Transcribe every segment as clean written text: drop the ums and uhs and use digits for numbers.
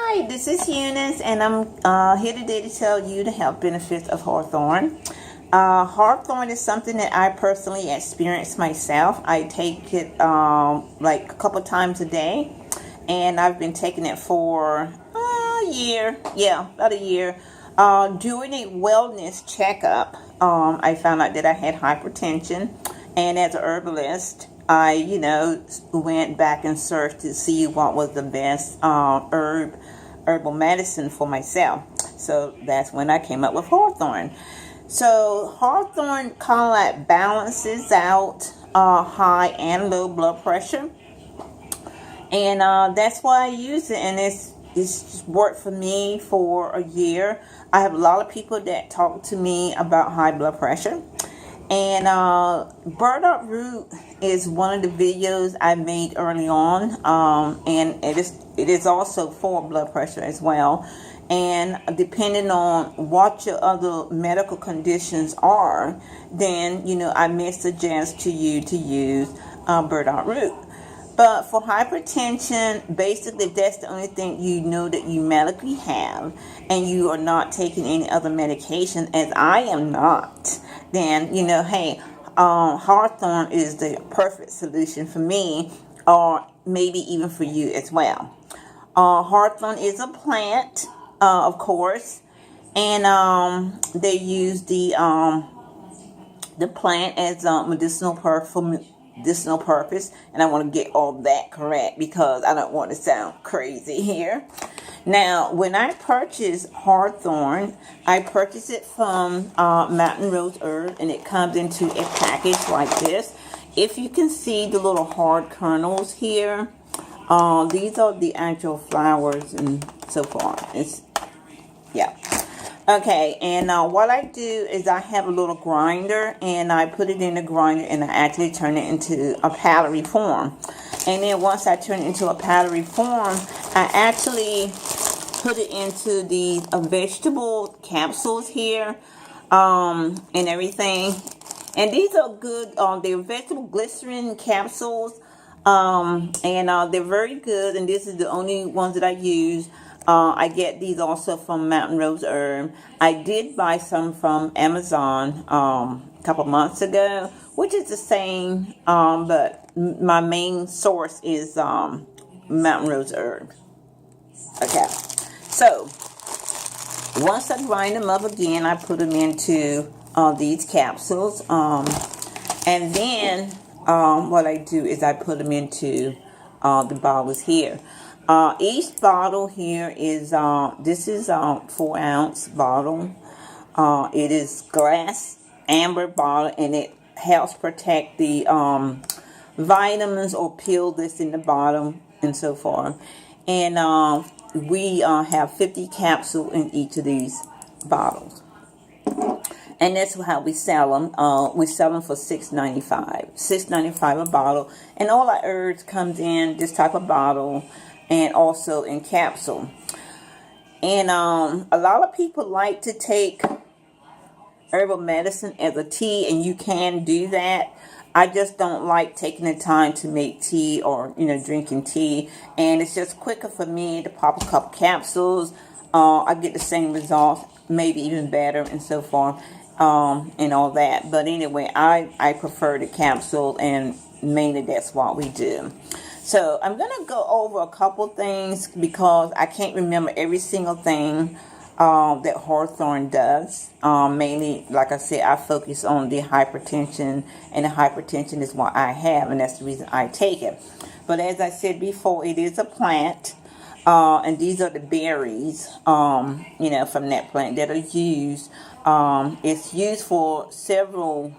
Hi, this is Eunice, and I'm here today to tell you the health benefits of Hawthorne. Hawthorne is something that I personally experience myself. I take it like a couple times a day, and I've been taking it for a year. Yeah, about a year. During a wellness checkup, I found out that I had hypertension, and as a herbalist, I, went back and searched to see what was the best herbal medicine for myself. So that's when I came up with Hawthorne. So Hawthorne kind of like balances out high and low blood pressure, and that's why I use it, and it's worked for me for a year. I have a lot of people that talk to me about high blood pressure. And burdock root is one of the videos I made early on, and it is also for blood pressure as well. And depending on what your other medical conditions are, then I may suggest to you to use burdock root. But for hypertension, basically, if that's the only thing that you medically have, and you are not taking any other medication, as I am not, then, hey, Hawthorne is the perfect solution for me, or maybe even for you as well. Hawthorne is a plant, of course, and they use the plant as medicinal purpose, and I want to get all that correct because I don't want to sound crazy here. Now, when I purchase Hawthorne, I purchase it from Mountain Rose Herb, and it comes into a package like this. If you can see the little hard kernels here, these are the actual flowers and so forth. Yeah. Okay, and what I do is I have a little grinder, and I put it in the grinder, and I actually turn it into a powdery form. And then once I turn it into a powdery form, I actually put it into the vegetable capsules here, and everything. And these are good. They're vegetable glycerin capsules, and they're very good. And this is the only ones that I use. I get these also from Mountain Rose Herb. I did buy some from Amazon a couple months ago, which is the same, but my main source is Mountain Rose Herb. Okay, so once I grind them up again, I put them into these capsules, and then what I do is I put them into the bottles here. Each bottle here is, this is a 4-ounce bottle. It is glass amber bottle, and it helps protect the vitamins or pill that's in the bottom and so forth. And we have 50 capsules in each of these bottles. And that's how we sell them. We sell them for $6.95. $6.95 a bottle. And all our herbs comes in this type of bottle, and also in capsule. And a lot of people like to take herbal medicine as a tea, and you can do that. I just don't like taking the time to make tea or drinking tea, and it's just quicker for me to pop a couple capsules. I get the same results, maybe even better, and so forth, and all that. But anyway, I prefer the capsule, and mainly that's what we do. So I'm going to go over a couple things because I can't remember every single thing that Hawthorne does. Mainly, like I said, I focus on the hypertension, and the hypertension is what I have, and that's the reason I take it. But as I said before, it is a plant, and these are the berries, from that plant that are used. It's used for several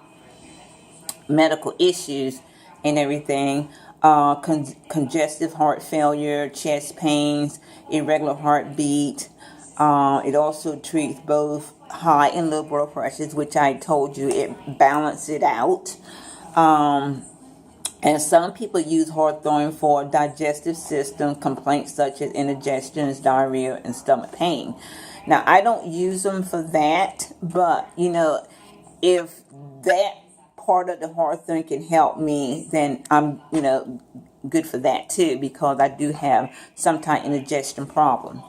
medical issues and everything. Congestive heart failure, chest pains, irregular heartbeat. It also treats both high and low blood pressures, which I told you it balances it out. And some people use Hawthorne for digestive system complaints such as indigestion, diarrhea, and stomach pain. Now, I don't use them for that, but if that part of the Hawthorne can help me, then I'm, good for that too, because I do have some type of indigestion problem.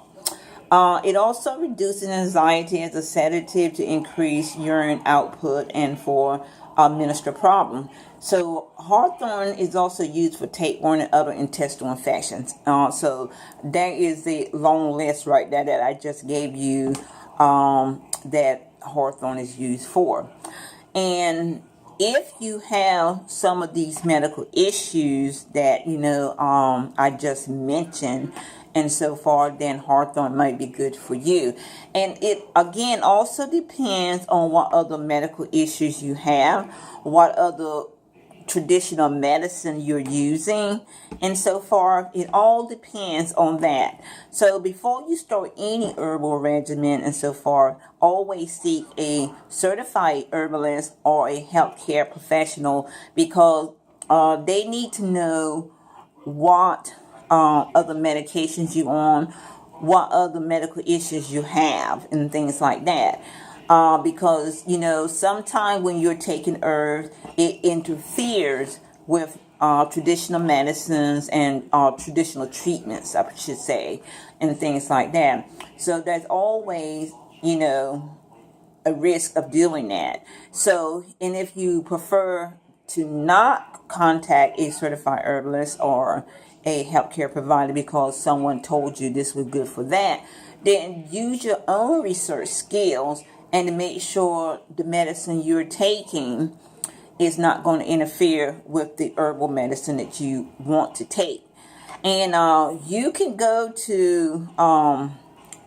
It also reduces anxiety as a sedative to increase urine output and for menstrual problem. So Hawthorne is also used for tapeworm and other intestinal infections. So there is the long list right there that I just gave you that Hawthorne is used for. And if you have some of these medical issues that I just mentioned and so far, then Hawthorne might be good for you. And it again also depends on what other medical issues you have, what other traditional medicine you're using, and so far it all depends on that. So before you start any herbal regimen and so far, always seek a certified herbalist or a healthcare professional, because they need to know what other medications you're on, what other medical issues you have, and things like that. Because sometimes when you're taking herbs, it interferes with traditional medicines and traditional treatments, I should say, and things like that. So there's always a risk of doing that. So, and if you prefer to not contact a certified herbalist or a healthcare provider because someone told you this was good for that, then use your own research skills and to make sure the medicine you're taking is not going to interfere with the herbal medicine that you want to take. And you can go to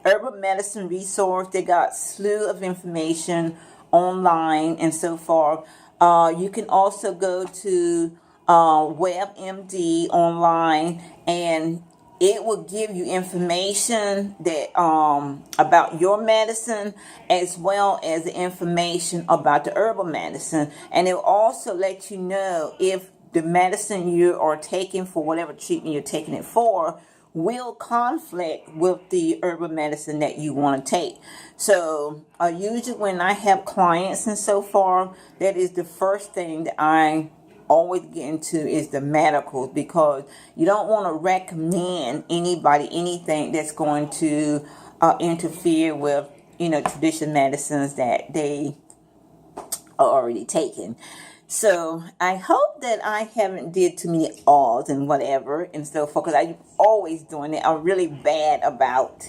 Herbal Medicine Resource. They got slew of information online and so forth. You can also go to WebMD online, and it will give you information that about your medicine, as well as the information about the herbal medicine. And it will also let you know if the medicine you are taking for whatever treatment you're taking it for will conflict with the herbal medicine that you want to take. So usually when I have clients and so far, that is the first thing that I always get into is the medicals, because you don't want to recommend anybody anything that's going to interfere with traditional medicines that they are already taking. So I hope that I haven't did too many ahs and whatever and so forth, because I'm always doing it. I'm really bad about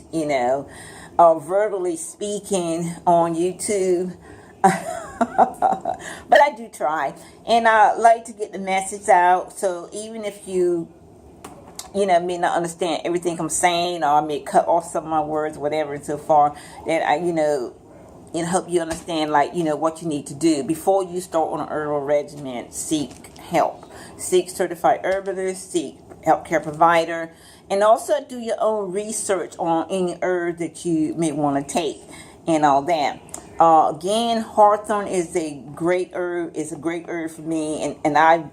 verbally speaking on YouTube. But I do try, and I like to get the message out. So even if you may not understand everything I'm saying, or I may cut off some of my words, whatever, and so far, that I and help you understand, what you need to do before you start on an herbal regimen. Seek help, seek certified herbalist, seek healthcare provider, and also do your own research on any herb that you may want to take and all that. Again, Hawthorne is a great herb. It's a great herb for me, and I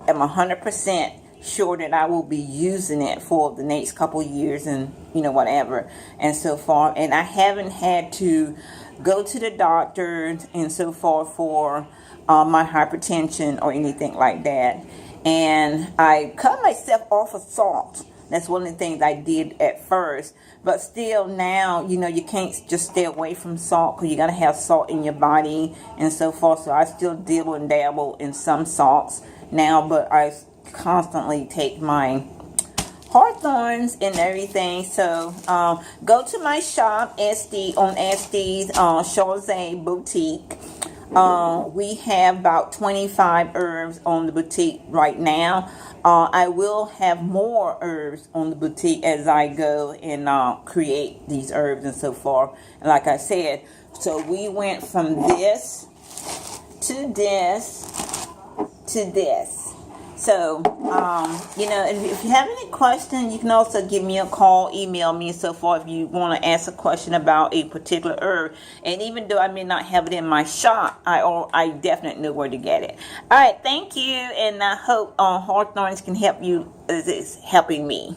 am 100% sure that I will be using it for the next couple years and whatever and so far. And I haven't had to go to the doctor and so forth for my hypertension or anything like that. And I cut myself off of salt. That's one of the things I did at first. But still now, you can't just stay away from salt, because you got to have salt in your body and so forth. So I still dibble and dabble in some salts now, but I constantly take my Hawthorns and everything. So go to my shop, SD, on SD's Chauze Boutique. We have about 25 herbs on the boutique right now. I will have more herbs on the boutique as I go and create these herbs and so forth. And like I said, so we went from this to this to this. So, and if you have any questions, you can also give me a call, email me, and so forth, if you want to ask a question about a particular herb. And even though I may not have it in my shop, I definitely know where to get it. All right, thank you, and I hope Hawthorne can help you as it's helping me.